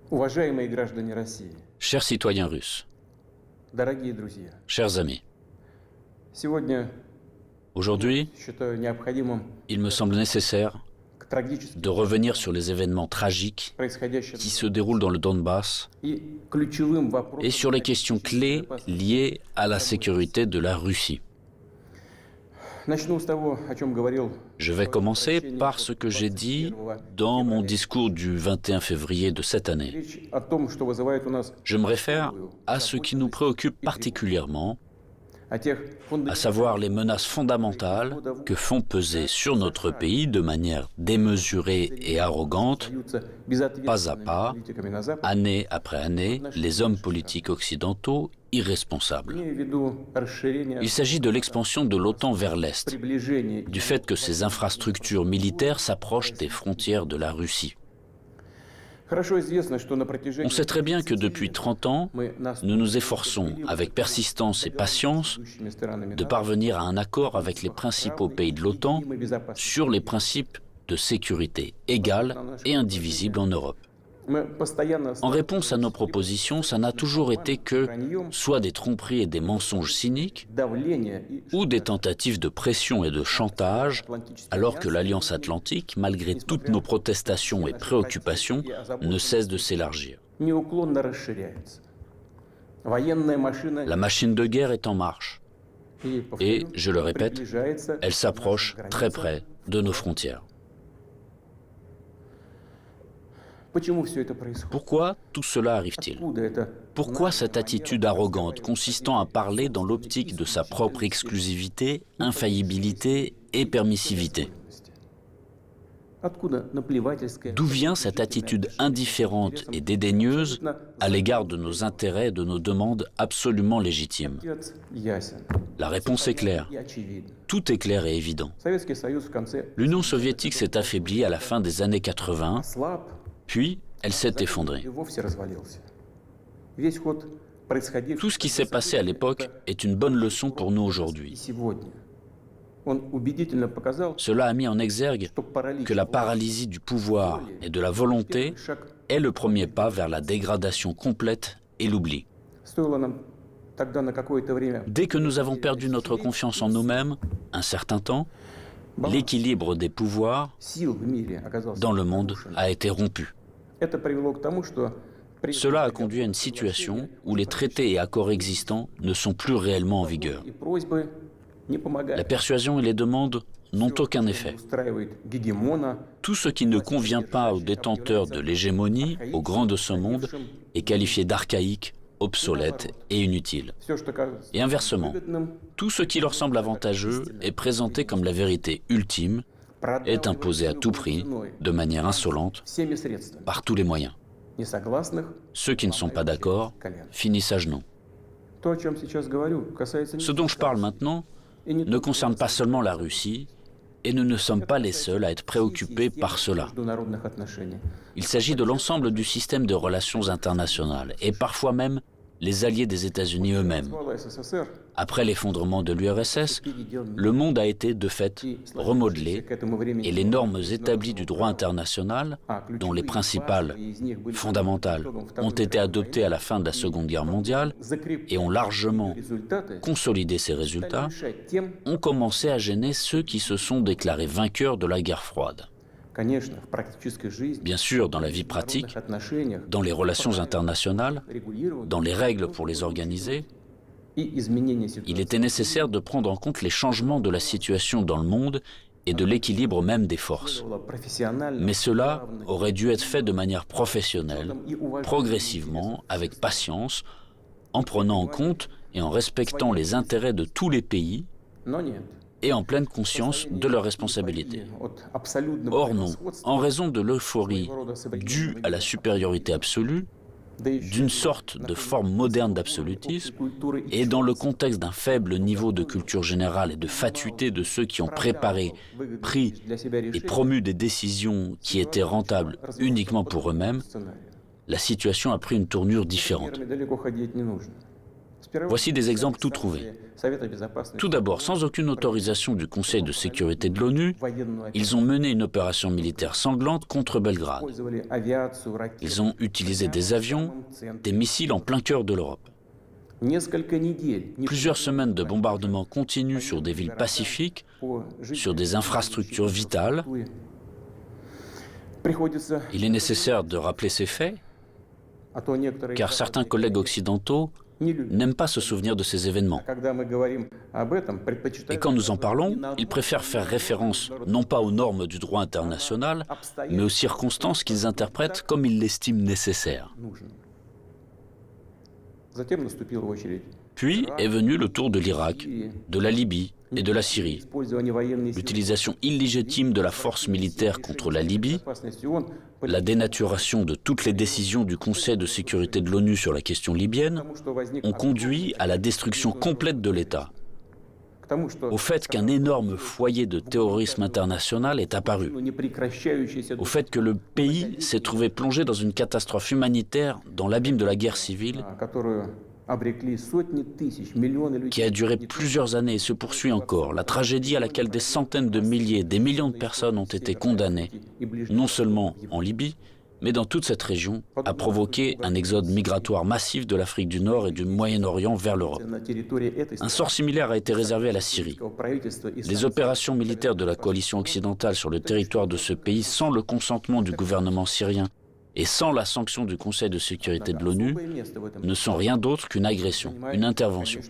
Уважаемые граждане России, Chers citoyens russes, дорогие друзья, chers amis, сегодня aujourd'hui, считаю необходимым il me semble nécessaire к трагическим de revenir sur les événements tragiques происходящим qui se déroulent dans le Donbass и ключевым вопросам et sur les questions clés liées à la sécurité de la Russie. Начну с того, о чем говорил. Je vais commencer par ce que j'ai dit dans mon discours du 21 février de cette année. Речь о том, что вызывает у нас Je me réfère à ce qui nous préoccupe particulièrement, о тех à savoir les menaces fondamentales que font peser sur notre pays de manière démesurée et arrogante, pas à pas, année après année, les hommes politiques occidentaux irresponsables. Il s'agit de l'expansion de l'OTAN vers l'Est, du fait que ces infrastructures militaires s'approchent des frontières de la Russie. On sait très bien que depuis 30 ans, nous nous efforçons, avec persistance et patience, de parvenir à un accord avec les principaux pays de l'OTAN sur les principes de sécurité égale et indivisible en Europe. En réponse à nos propositions, ça n'a toujours été que soit des tromperies et des mensonges cyniques, ou des tentatives de pression et de chantage, alors que l'Alliance Atlantique, malgré toutes nos protestations et préoccupations, ne cesse de s'élargir. La machine de guerre est en marche, et, je le répète, elle s'approche très près de nos frontières. Pourquoi tout cela arrive-t-il? Pourquoi cette attitude arrogante consistant à parler dans l'optique de sa propre exclusivité, infaillibilité et permissivité? D'où vient cette attitude indifférente et dédaigneuse à l'égard de nos intérêts et de nos demandes absolument légitimes? La réponse est claire. Tout est clair et évident. L'Union soviétique s'est affaiblie à la fin des années 80, puis elle s'est effondrée. Tout ce qui s'est passé à l'époque est une bonne leçon pour nous aujourd'hui. Cela a mis en exergue que la paralysie du pouvoir et de la volonté est le premier pas vers la dégradation complète et l'oubli. Dès que nous avons perdu notre confiance en nous-mêmes, un certain temps, l'équilibre des pouvoirs dans le monde a été rompu. Cela a conduit à une situation où les traités et accords existants ne sont plus réellement en vigueur. La persuasion et les demandes n'ont aucun effet. Tout ce qui ne convient pas aux détenteurs de l'hégémonie, aux grands de ce monde, est qualifié d'archaïque, obsolète et inutile. Et inversement, tout ce qui leur semble avantageux est présenté comme la vérité ultime, est imposé à tout prix, de manière insolente, par tous les moyens. Ceux qui ne sont pas d'accord finissent à genoux. Ce dont je parle maintenant ne concerne pas seulement la Russie, et nous ne sommes pas les seuls à être préoccupés par cela. Il s'agit de l'ensemble du système de relations internationales, et parfois même les alliés des États-Unis eux-mêmes. Après l'effondrement de l'URSS, le monde a été de fait remodelé et les normes établies du droit international, dont les principales, fondamentales, ont été adoptées à la fin de la Seconde Guerre mondiale et ont largement consolidé ces résultats, ont commencé à gêner ceux qui se sont déclarés vainqueurs de la guerre froide. Bien sûr, dans la vie pratique, dans les relations internationales, dans les règles pour les organiser, il était nécessaire de prendre en compte les changements de la situation dans le monde et de l'équilibre même des forces. Mais cela aurait dû être fait de manière professionnelle, progressivement, avec patience, en prenant en compte et en respectant les intérêts de tous les pays, et en pleine conscience de leurs responsabilités. Or non, en raison de l'euphorie due à la supériorité absolue, d'une sorte de forme moderne d'absolutisme, et dans le contexte d'un faible niveau de culture générale et de fatuité de ceux qui ont préparé, pris et promu des décisions qui étaient rentables uniquement pour eux-mêmes, la situation a pris une tournure différente. Voici des exemples tout trouvés. Tout d'abord, sans aucune autorisation du Conseil de sécurité de l'ONU, ils ont mené une opération militaire sanglante contre Belgrade. Ils ont utilisé des avions, des missiles en plein cœur de l'Europe. Plusieurs semaines de bombardements continus sur des villes pacifiques, sur des infrastructures vitales. Il est nécessaire de rappeler ces faits, car certains collègues occidentaux n'aiment pas se souvenir de ces événements. Et quand nous en parlons, ils préfèrent faire référence non pas aux normes du droit international, mais aux circonstances qu'ils interprètent comme ils l'estiment nécessaires. Puis est venu le tour de l'Irak, de la Libye et de la Syrie. L'utilisation illégitime de la force militaire contre la Libye, la dénaturation de toutes les décisions du Conseil de sécurité de l'ONU sur la question libyenne ont conduit à la destruction complète de l'État, au fait qu'un énorme foyer de terrorisme international est apparu, au fait que le pays s'est trouvé plongé dans une catastrophe humanitaire dans l'abîme de la guerre civile qui a duré plusieurs années et se poursuit encore, la tragédie à laquelle des centaines de milliers, des millions de personnes ont été condamnées, non seulement en Libye, mais dans toute cette région, a provoqué un exode migratoire massif de l'Afrique du Nord et du Moyen-Orient vers l'Europe. Un sort similaire a été réservé à la Syrie. Les opérations militaires de la coalition occidentale sur le territoire de ce pays, sans le consentement du gouvernement syrien et sans la sanction du Conseil de sécurité de l'ONU, ne sont rien d'autre qu'une agression, une intervention.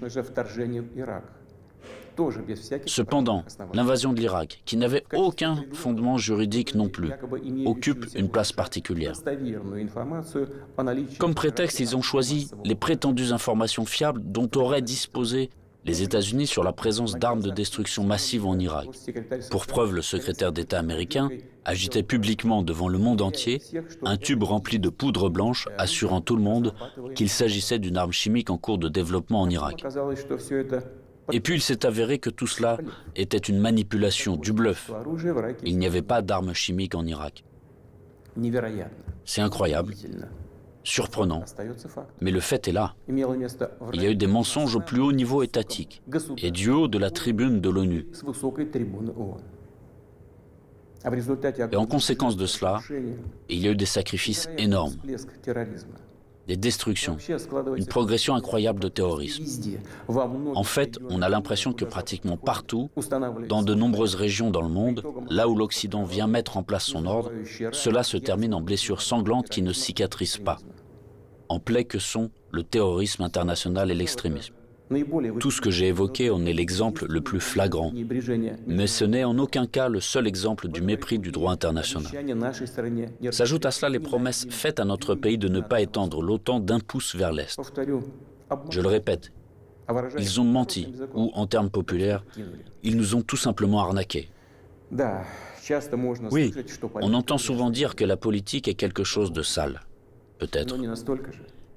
Cependant, l'invasion de l'Irak, qui n'avait aucun fondement juridique non plus, occupe une place particulière. Comme prétexte, ils ont choisi les prétendues informations fiables dont auraient disposé les États-Unis sur la présence d'armes de destruction massive en Irak. Pour preuve, le secrétaire d'État américain agitait publiquement devant le monde entier un tube rempli de poudre blanche assurant tout le monde qu'il s'agissait d'une arme chimique en cours de développement en Irak. Et puis il s'est avéré que tout cela était une manipulation, du bluff. Il n'y avait pas d'armes chimiques en Irak. C'est incroyable, surprenant, mais le fait est là. Il y a eu des mensonges au plus haut niveau étatique et du haut de la tribune de l'ONU. Et en conséquence de cela, il y a eu des sacrifices énormes, des destructions, une progression incroyable de terrorisme. En fait, on a l'impression que pratiquement partout, dans de nombreuses régions dans le monde, là où l'Occident vient mettre en place son ordre, cela se termine en blessures sanglantes qui ne cicatrisent pas, en plaies que sont le terrorisme international et l'extrémisme. Tout ce que j'ai évoqué en est l'exemple le plus flagrant, mais ce n'est en aucun cas le seul exemple du mépris du droit international. S'ajoutent à cela les promesses faites à notre pays de ne pas étendre l'OTAN d'un pouce vers l'Est. Je le répète, ils ont menti, ou en termes populaires, ils nous ont tout simplement arnaqués. Oui, on entend souvent dire que la politique est quelque chose de sale, peut-être,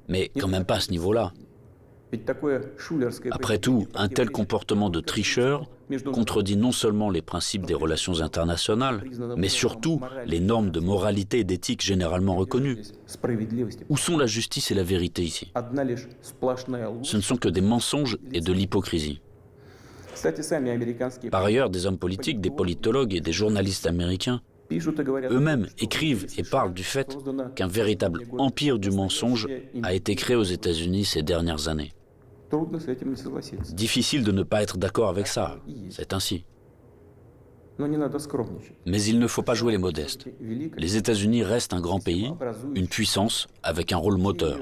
mais quand même pas à ce niveau-là. Après tout, un tel comportement de tricheur contredit non seulement les principes des relations internationales, mais surtout les normes de moralité et d'éthique généralement reconnues. Où sont la justice et la vérité ici? Ce ne sont que des mensonges et de l'hypocrisie. Par ailleurs, des hommes politiques, des politologues et des journalistes américains eux-mêmes écrivent et parlent du fait qu'un véritable empire du mensonge a été créé aux États-Unis ces dernières années. Difficile de ne pas être d'accord avec ça, c'est ainsi. Mais il ne faut pas jouer les modestes. Les États-Unis restent un grand pays, une puissance avec un rôle moteur.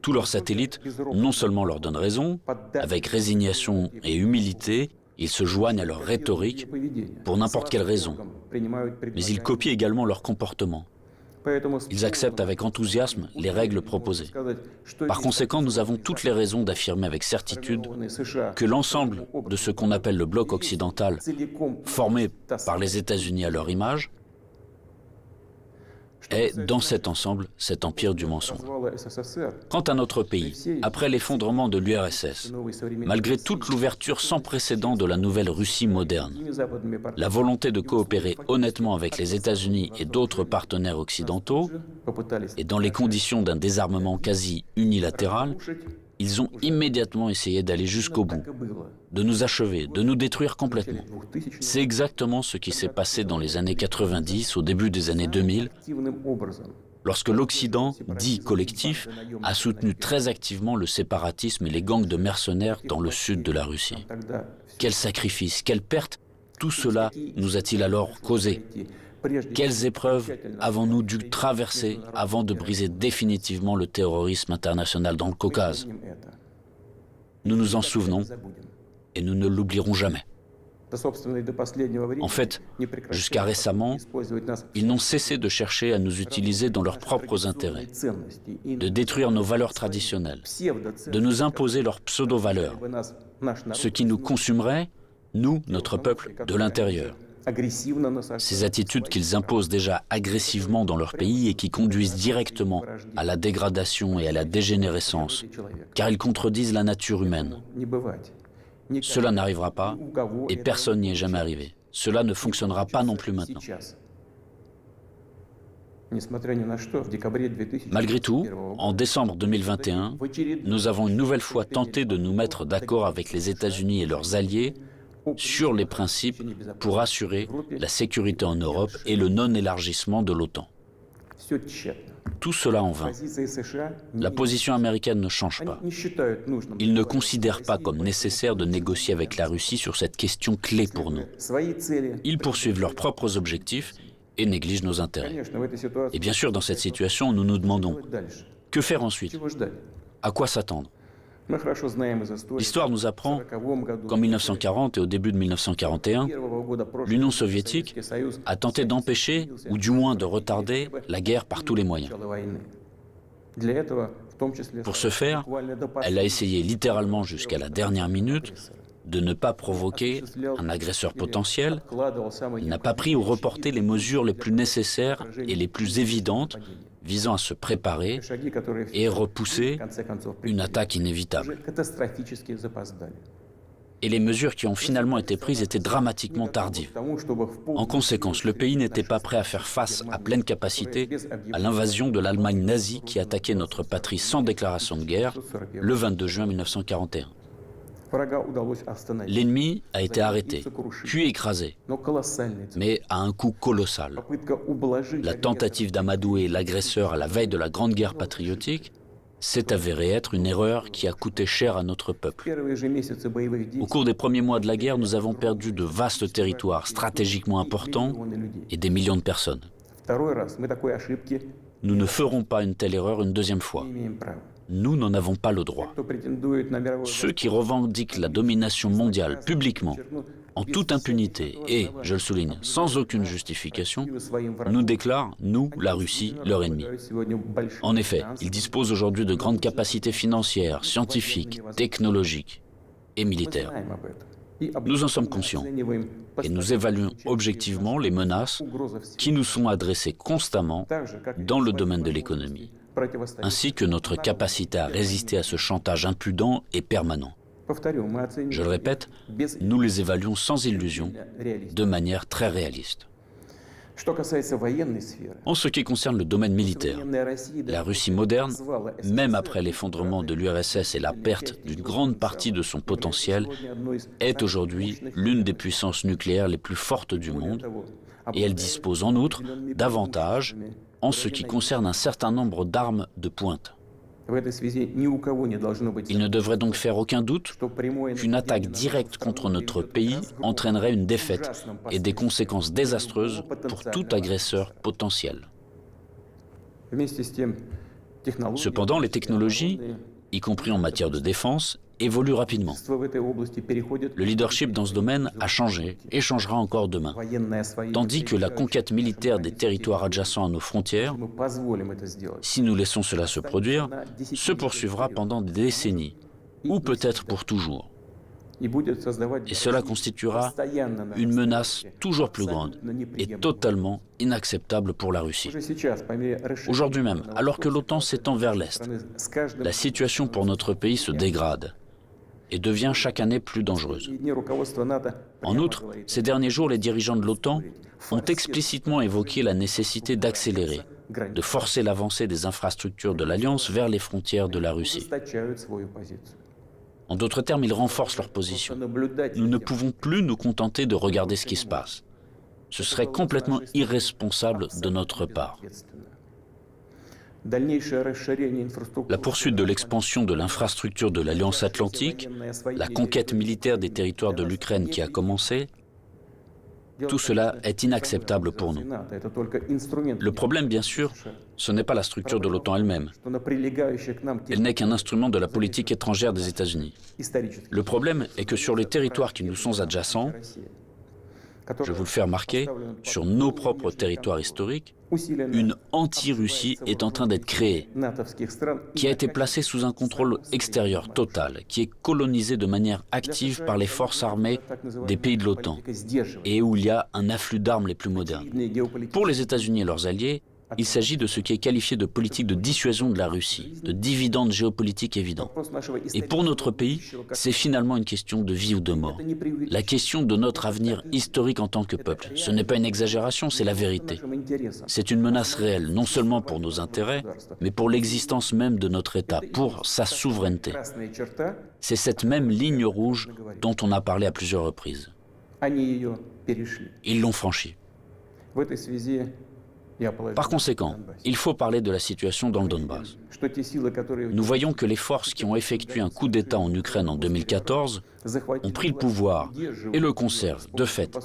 Tous leurs satellites non seulement leur donnent raison, avec résignation et humilité, ils se joignent à leur rhétorique pour n'importe quelle raison, mais ils copient également leur comportement. Ils acceptent avec enthousiasme les règles proposées. Par conséquent, nous avons toutes les raisons d'affirmer avec certitude que l'ensemble de ce qu'on appelle le bloc occidental, formé par les États-Unis à leur image, est, dans cet ensemble, cet empire du mensonge. Quant à notre pays, après l'effondrement de l'URSS, malgré toute l'ouverture sans précédent de la nouvelle Russie moderne, la volonté de coopérer honnêtement avec les États-Unis et d'autres partenaires occidentaux, et dans les conditions d'un désarmement quasi unilatéral, Ils ont immédiatement essayé d'aller jusqu'au bout, de nous achever, de nous détruire complètement. C'est exactement ce qui s'est passé dans les années 90, au début des années 2000, lorsque l'Occident, dit collectif, a soutenu très activement le séparatisme et les gangs de mercenaires dans le sud de la Russie. Quels sacrifices, quelles pertes, tout cela nous a-t-il alors causé? Quelles épreuves avons-nous dû traverser avant de briser définitivement le terrorisme international dans le Caucase? Nous nous en souvenons et nous ne l'oublierons jamais. En fait, jusqu'à récemment, ils n'ont cessé de chercher à nous utiliser dans leurs propres intérêts, de détruire nos valeurs traditionnelles, de nous imposer leurs pseudo-valeurs, ce qui nous consumerait, nous, notre peuple, de l'intérieur. Ces attitudes qu'ils imposent déjà agressivement dans leur pays et qui conduisent directement à la dégradation et à la dégénérescence, car ils contredisent la nature humaine. Cela n'arrivera pas et personne n'y est jamais arrivé. Cela ne fonctionnera pas non plus maintenant. Malgré tout, en décembre 2021, nous avons une nouvelle fois tenté de nous mettre d'accord avec les États-Unis et leurs alliés sur les principes pour assurer la sécurité en Europe et le non-élargissement de l'OTAN. Tout cela en vain. La position américaine ne change pas. Ils ne considèrent pas comme nécessaire de négocier avec la Russie sur cette question clé pour nous. Ils poursuivent leurs propres objectifs et négligent nos intérêts. Et bien sûr, dans cette situation, nous nous demandons, que faire ensuite? À quoi s'attendre? L'histoire nous apprend qu'en 1940 et au début de 1941, l'Union soviétique a tenté d'empêcher, ou du moins de retarder, la guerre par tous les moyens. Pour ce faire, elle a essayé littéralement jusqu'à la dernière minute de ne pas provoquer un agresseur potentiel, n'a pas pris ou reporté les mesures les plus nécessaires et les plus évidentes visant à se préparer et repousser une attaque inévitable. Et les mesures qui ont finalement été prises étaient dramatiquement tardives. En conséquence, le pays n'était pas prêt à faire face à pleine capacité à l'invasion de l'Allemagne nazie qui attaquait notre patrie sans déclaration de guerre le 22 juin 1941. L'ennemi a été arrêté, puis écrasé, mais à un coût colossal. La tentative d'amadouer l'agresseur à la veille de la Grande Guerre patriotique s'est avérée être une erreur qui a coûté cher à notre peuple. Au cours des premiers mois de la guerre, nous avons perdu de vastes territoires stratégiquement importants et des millions de personnes. Nous ne ferons pas une telle erreur une deuxième fois. Nous n'en avons pas le droit. Ceux qui revendiquent la domination mondiale publiquement, en toute impunité et, je le souligne, sans aucune justification, nous déclarent, nous, la Russie, leur ennemi. En effet, ils disposent aujourd'hui de grandes capacités financières, scientifiques, technologiques et militaires. Nous en sommes conscients et nous évaluons objectivement les menaces qui nous sont adressées constamment dans le domaine de l'économie, ainsi que notre capacité à résister à ce chantage impudent et permanent. Je le répète, nous les évaluons sans illusion, de manière très réaliste. En ce qui concerne le domaine militaire, la Russie moderne, même après l'effondrement de l'URSS et la perte d'une grande partie de son potentiel, est aujourd'hui l'une des puissances nucléaires les plus fortes du monde et elle dispose en outre d'avantages en ce qui concerne un certain nombre d'armes de pointe. Il ne devrait donc faire aucun doute qu'une attaque directe contre notre pays entraînerait une défaite et des conséquences désastreuses pour tout agresseur potentiel. Cependant, les technologies, y compris en matière de défense, évoluent rapidement. Le leadership dans ce domaine a changé et changera encore demain. Tandis que la conquête militaire des territoires adjacents à nos frontières, si nous laissons cela se produire, se poursuivra pendant des décennies, ou peut-être pour toujours. Et cela constituera une menace toujours plus grande et totalement inacceptable pour la Russie. Aujourd'hui même, alors que l'OTAN s'étend vers l'Est, la situation pour notre pays se dégrade et devient chaque année plus dangereuse. En outre, ces derniers jours, les dirigeants de l'OTAN ont explicitement évoqué la nécessité d'accélérer, de forcer l'avancée des infrastructures de l'Alliance vers les frontières de la Russie. En d'autres termes, ils renforcent leur position. Nous ne pouvons plus nous contenter de regarder ce qui se passe. Ce serait complètement irresponsable de notre part. La poursuite de l'expansion de l'infrastructure de l'Alliance Atlantique, la conquête militaire des territoires de l'Ukraine qui a commencé, tout cela est inacceptable pour nous. Le problème, bien sûr, ce n'est pas la structure de l'OTAN elle-même. Elle n'est qu'un instrument de la politique étrangère des États-Unis. Le problème est que sur les territoires qui nous sont adjacents, je vous le fais remarquer, sur nos propres territoires historiques, une anti-Russie est en train d'être créée, qui a été placée sous un contrôle extérieur total, qui est colonisée de manière active par les forces armées des pays de l'OTAN, et où il y a un afflux d'armes les plus modernes. Pour les États-Unis et leurs alliés, il s'agit de ce qui est qualifié de politique de dissuasion de la Russie, de dividendes géopolitiques évidents. Et pour notre pays, c'est finalement une question de vie ou de mort. La question de notre avenir historique en tant que peuple. Ce n'est pas une exagération, c'est la vérité. C'est une menace réelle, non seulement pour nos intérêts, mais pour l'existence même de notre État, pour sa souveraineté. C'est cette même ligne rouge dont on a parlé à plusieurs reprises. Ils l'ont franchie. Par conséquent, il faut parler de la situation dans le Donbass. Nous voyons que les forces qui ont effectué un coup d'État en Ukraine en 2014 ont pris le pouvoir et le conservent, de fait,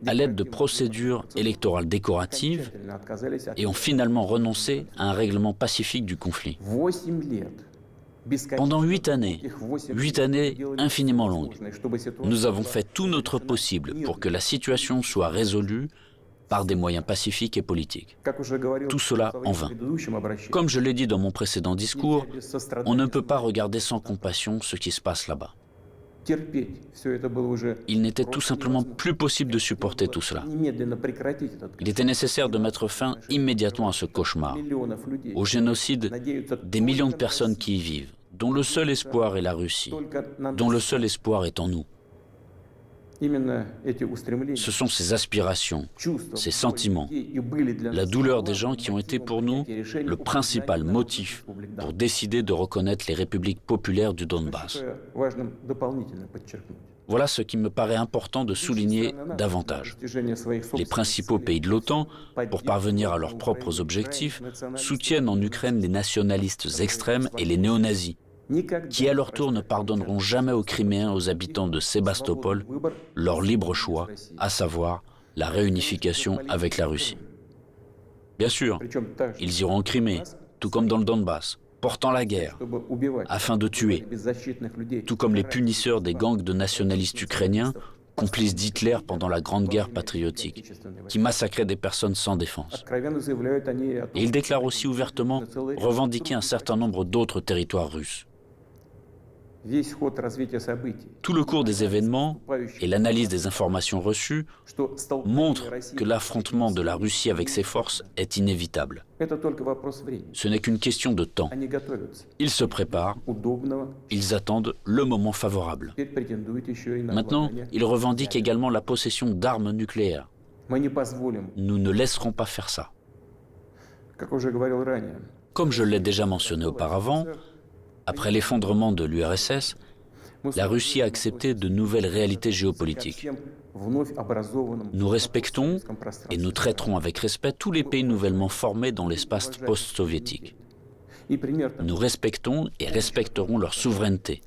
à l'aide de procédures électorales décoratives et ont finalement renoncé à un règlement pacifique du conflit. Pendant 8 années infiniment longues, nous avons fait tout notre possible pour que la situation soit résolue par des moyens pacifiques et politiques. Tout cela en vain. Comme je l'ai dit dans mon précédent discours, on ne peut pas regarder sans compassion ce qui se passe là-bas. Il n'était tout simplement plus possible de supporter tout cela. Il était nécessaire de mettre fin immédiatement à ce cauchemar, au génocide des millions de personnes qui y vivent, dont le seul espoir est la Russie, dont le seul espoir est en nous. Ce sont ces aspirations, ces sentiments, la douleur des gens qui ont été pour nous le principal motif pour décider de reconnaître les républiques populaires du Donbass. Voilà ce qui me paraît important de souligner davantage. Les principaux pays de l'OTAN, pour parvenir à leurs propres objectifs, soutiennent en Ukraine les nationalistes extrêmes et les néo-nazis, qui à leur tour ne pardonneront jamais aux Criméens, aux habitants de Sébastopol, leur libre choix, à savoir la réunification avec la Russie. Bien sûr, ils iront en Crimée, tout comme dans le Donbass, portant la guerre, afin de tuer, tout comme les punisseurs des gangs de nationalistes ukrainiens, complices d'Hitler pendant la Grande Guerre patriotique, qui massacraient des personnes sans défense. Et ils déclarent aussi ouvertement revendiquer un certain nombre d'autres territoires russes. Tout le cours des événements et l'analyse des informations reçues montrent que l'affrontement de la Russie avec ses forces est inévitable. Ce n'est qu'une question de temps. Ils se préparent, ils attendent le moment favorable. Maintenant, ils revendiquent également la possession d'armes nucléaires. Nous ne laisserons pas faire ça. Comme je l'ai déjà mentionné auparavant, après l'effondrement de l'URSS, la Russie a accepté de nouvelles réalités géopolitiques. Nous respectons et nous traiterons avec respect tous les pays nouvellement formés dans l'espace post-soviétique. Nous respectons et respecterons leur souveraineté,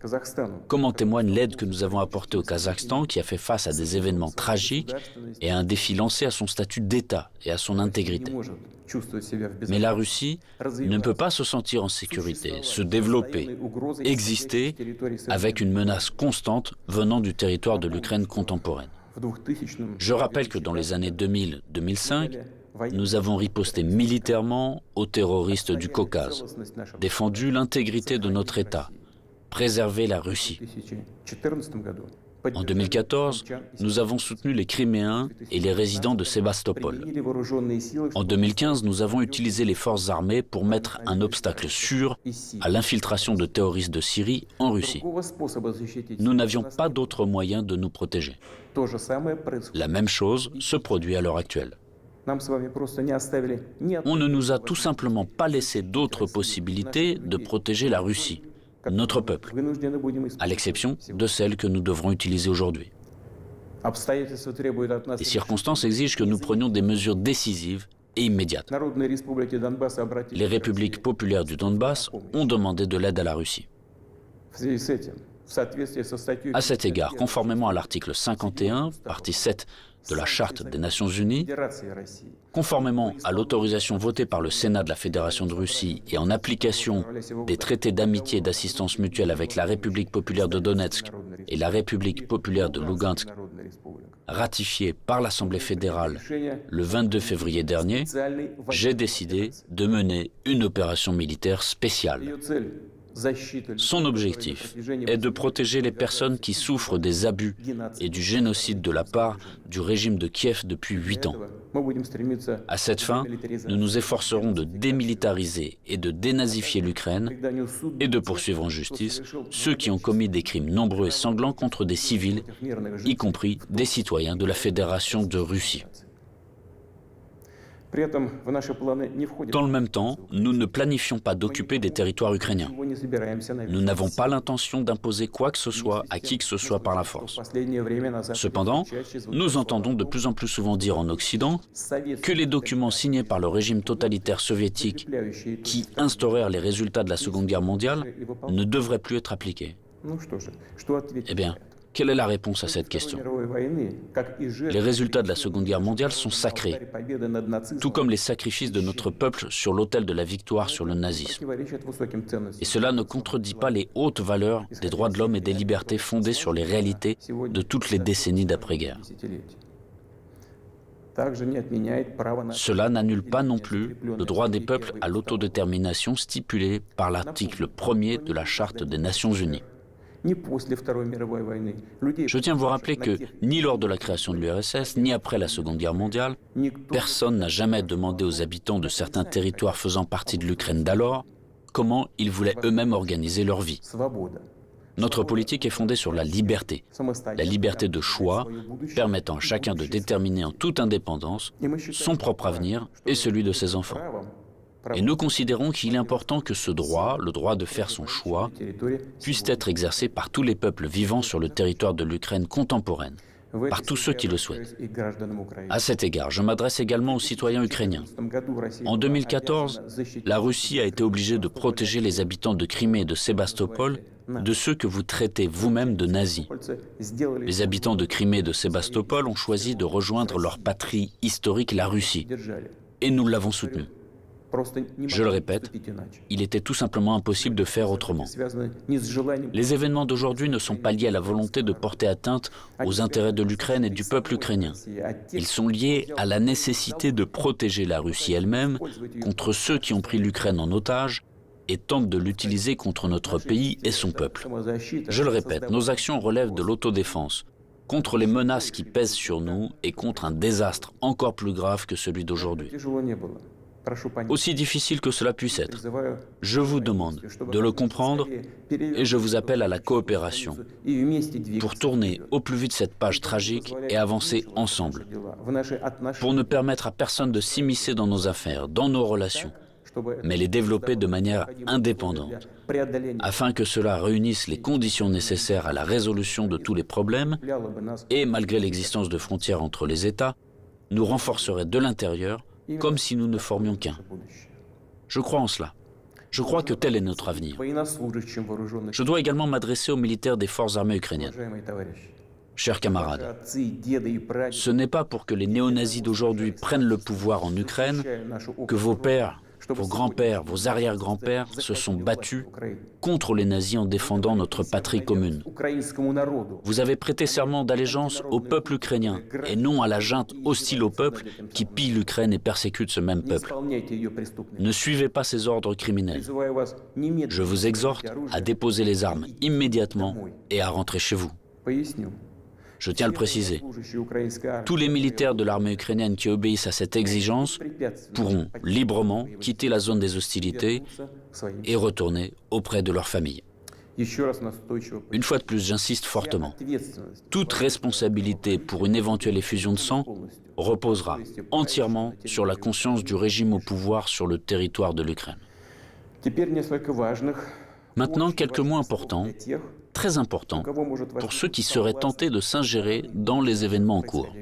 comme en témoigne l'aide que nous avons apportée au Kazakhstan qui a fait face à des événements tragiques et à un défi lancé à son statut d'État et à son intégrité. Mais la Russie ne peut pas se sentir en sécurité, se développer, exister avec une menace constante venant du territoire de l'Ukraine contemporaine. Je rappelle que dans les années 2000-2005, nous avons riposté militairement aux terroristes du Caucase, défendu l'intégrité de notre État, préservé la Russie. En 2014, nous avons soutenu les Criméens et les résidents de Sébastopol. En 2015, nous avons utilisé les forces armées pour mettre un obstacle sûr à l'infiltration de terroristes de Syrie en Russie. Nous n'avions pas d'autre moyen de nous protéger. La même chose se produit à l'heure actuelle. On ne nous a tout simplement pas laissé d'autres possibilités de protéger la Russie, notre peuple, à l'exception de celles que nous devrons utiliser aujourd'hui. Les circonstances exigent que nous prenions des mesures décisives et immédiates. Les républiques populaires du Donbass ont demandé de l'aide à la Russie. À cet égard, conformément à l'article 51, partie 7 de la Charte des Nations Unies, conformément à l'autorisation votée par le Sénat de la Fédération de Russie et en application des traités d'amitié et d'assistance mutuelle avec la République populaire de Donetsk et la République populaire de Lugansk, ratifiés par l'Assemblée fédérale le 22 février dernier, j'ai décidé de mener une opération militaire spéciale. Son objectif est de protéger les personnes qui souffrent des abus et du génocide de la part du régime de Kiev depuis 8 ans. À cette fin, nous nous efforcerons de démilitariser et de dénazifier l'Ukraine et de poursuivre en justice ceux qui ont commis des crimes nombreux et sanglants contre des civils, y compris des citoyens de la Fédération de Russie. Dans le même temps, nous ne planifions pas d'occuper des territoires ukrainiens. Nous n'avons pas l'intention d'imposer quoi que ce soit à qui que ce soit par la force. Cependant, nous entendons de plus en plus souvent dire en Occident que les documents signés par le régime totalitaire soviétique qui instaurèrent les résultats de la Seconde Guerre mondiale ne devraient plus être appliqués. Eh bien, quelle est la réponse à cette question? Les résultats de la Seconde Guerre mondiale sont sacrés, tout comme les sacrifices de notre peuple sur l'autel de la victoire sur le nazisme. Et cela ne contredit pas les hautes valeurs des droits de l'homme et des libertés fondées sur les réalités de toutes les décennies d'après-guerre. Cela n'annule pas non plus le droit des peuples à l'autodétermination stipulé par l'article 1er de la Charte des Nations Unies. Je tiens à vous rappeler que ni lors de la création de l'URSS, ni après la Seconde Guerre mondiale, personne n'a jamais demandé aux habitants de certains territoires faisant partie de l'Ukraine d'alors comment ils voulaient eux-mêmes organiser leur vie. Notre politique est fondée sur la liberté de choix, permettant à chacun de déterminer en toute indépendance son propre avenir et celui de ses enfants. Et nous considérons qu'il est important que ce droit, le droit de faire son choix, puisse être exercé par tous les peuples vivant sur le territoire de l'Ukraine contemporaine, par tous ceux qui le souhaitent. À cet égard, je m'adresse également aux citoyens ukrainiens. En 2014, la Russie a été obligée de protéger les habitants de Crimée et de Sébastopol de ceux que vous traitez vous-même de nazis. Les habitants de Crimée et de Sébastopol ont choisi de rejoindre leur patrie historique, la Russie, et nous l'avons soutenu. Je le répète, il était tout simplement impossible de faire autrement. Les événements d'aujourd'hui ne sont pas liés à la volonté de porter atteinte aux intérêts de l'Ukraine et du peuple ukrainien. Ils sont liés à la nécessité de protéger la Russie elle-même contre ceux qui ont pris l'Ukraine en otage et tentent de l'utiliser contre notre pays et son peuple. Je le répète, nos actions relèvent de l'autodéfense, contre les menaces qui pèsent sur nous et contre un désastre encore plus grave que celui d'aujourd'hui. Aussi difficile que cela puisse être, je vous demande de le comprendre et je vous appelle à la coopération pour tourner au plus vite cette page tragique et avancer ensemble, pour ne permettre à personne de s'immiscer dans nos affaires, dans nos relations, mais les développer de manière indépendante, afin que cela réunisse les conditions nécessaires à la résolution de tous les problèmes et, malgré l'existence de frontières entre les États, nous renforcerait de l'intérieur comme si nous ne formions qu'un. Je crois en cela. Je crois que tel est notre avenir. Je dois également m'adresser aux militaires des forces armées ukrainiennes. Chers camarades, ce n'est pas pour que les néo-nazis d'aujourd'hui prennent le pouvoir en Ukraine que vos pères, vos grands-pères, vos arrière-grands-pères se sont battus contre les nazis en défendant notre patrie commune. Vous avez prêté serment d'allégeance au peuple ukrainien et non à la junte hostile au peuple qui pille l'Ukraine et persécute ce même peuple. Ne suivez pas ces ordres criminels. Je vous exhorte à déposer les armes immédiatement et à rentrer chez vous. Je tiens à le préciser, tous les militaires de l'armée ukrainienne qui obéissent à cette exigence pourront librement quitter la zone des hostilités et retourner auprès de leur famille. Une fois de plus, j'insiste fortement. Toute responsabilité pour une éventuelle effusion de sang reposera entièrement sur la conscience du régime au pouvoir sur le territoire de l'Ukraine. Maintenant, quelques mots importants, très importants, pour ceux qui seraient tentés de s'ingérer dans les événements en cours.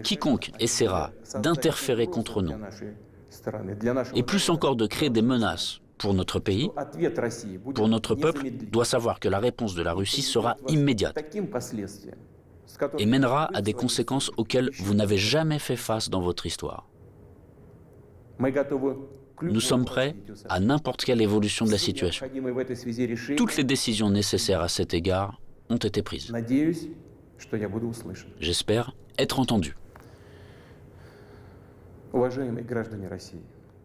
Quiconque essaiera d'interférer contre nous, et plus encore de créer des menaces pour notre pays, pour notre peuple, doit savoir que la réponse de la Russie sera immédiate et mènera à des conséquences auxquelles vous n'avez jamais fait face dans votre histoire. Nous sommes prêts à n'importe quelle évolution de la situation. Toutes les décisions nécessaires à cet égard ont été prises. J'espère être entendu.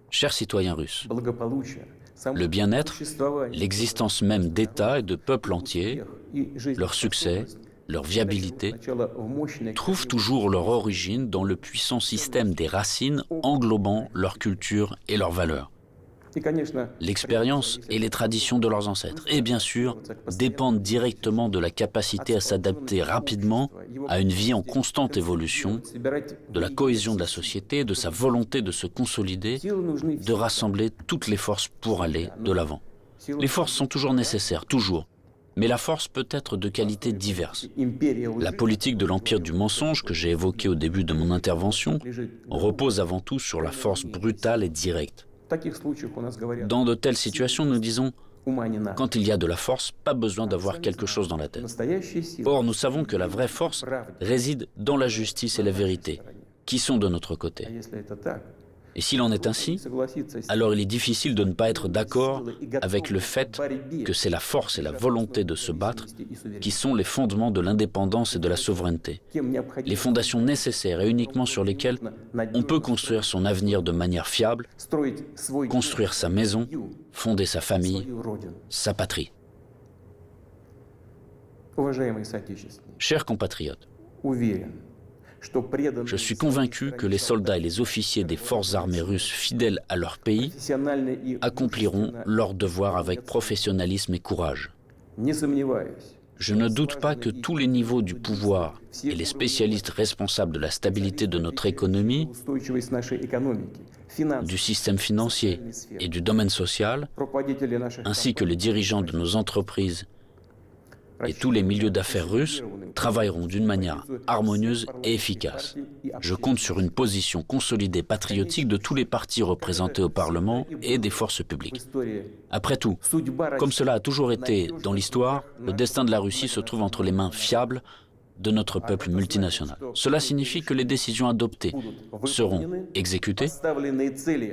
Chers citoyens russes, le bien-être, l'existence même d'États et de peuples entiers, leur succès, leur viabilité, trouvent toujours leur origine dans le puissant système des racines englobant leur culture et leurs valeurs. L'expérience et les traditions de leurs ancêtres, et bien sûr, dépendent directement de la capacité à s'adapter rapidement à une vie en constante évolution, de la cohésion de la société, de sa volonté de se consolider, de rassembler toutes les forces pour aller de l'avant. Les forces sont toujours nécessaires, toujours. Mais la force peut être de qualités diverses. La politique de l'empire du mensonge que j'ai évoquée au début de mon intervention repose avant tout sur la force brutale et directe. Dans de telles situations, nous disons, quand il y a de la force, pas besoin d'avoir quelque chose dans la tête. Or, nous savons que la vraie force réside dans la justice et la vérité, qui sont de notre côté. Et s'il en est ainsi, alors il est difficile de ne pas être d'accord avec le fait que c'est la force et la volonté de se battre qui sont les fondements de l'indépendance et de la souveraineté. Les fondations nécessaires et uniquement sur lesquelles on peut construire son avenir de manière fiable, construire sa maison, fonder sa famille, sa patrie. Chers compatriotes, je suis convaincu que les soldats et les officiers des forces armées russes fidèles à leur pays accompliront leur devoir avec professionnalisme et courage. Je ne doute pas que tous les niveaux du pouvoir et les spécialistes responsables de la stabilité de notre économie, du système financier et du domaine social, ainsi que les dirigeants de nos entreprises et tous les milieux d'affaires russes travailleront d'une manière harmonieuse et efficace. Je compte sur une position consolidée patriotique de tous les partis représentés au Parlement et des forces publiques. Après tout, comme cela a toujours été dans l'histoire, le destin de la Russie se trouve entre les mains fiables de notre peuple multinational. Cela signifie que les décisions adoptées seront exécutées,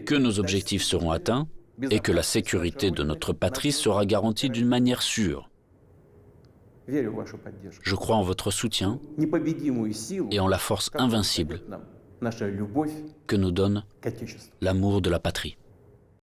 que nos objectifs seront atteints et que la sécurité de notre patrie sera garantie d'une manière sûre. Je crois en votre soutien et en la force invincible que nous donne l'amour de la patrie.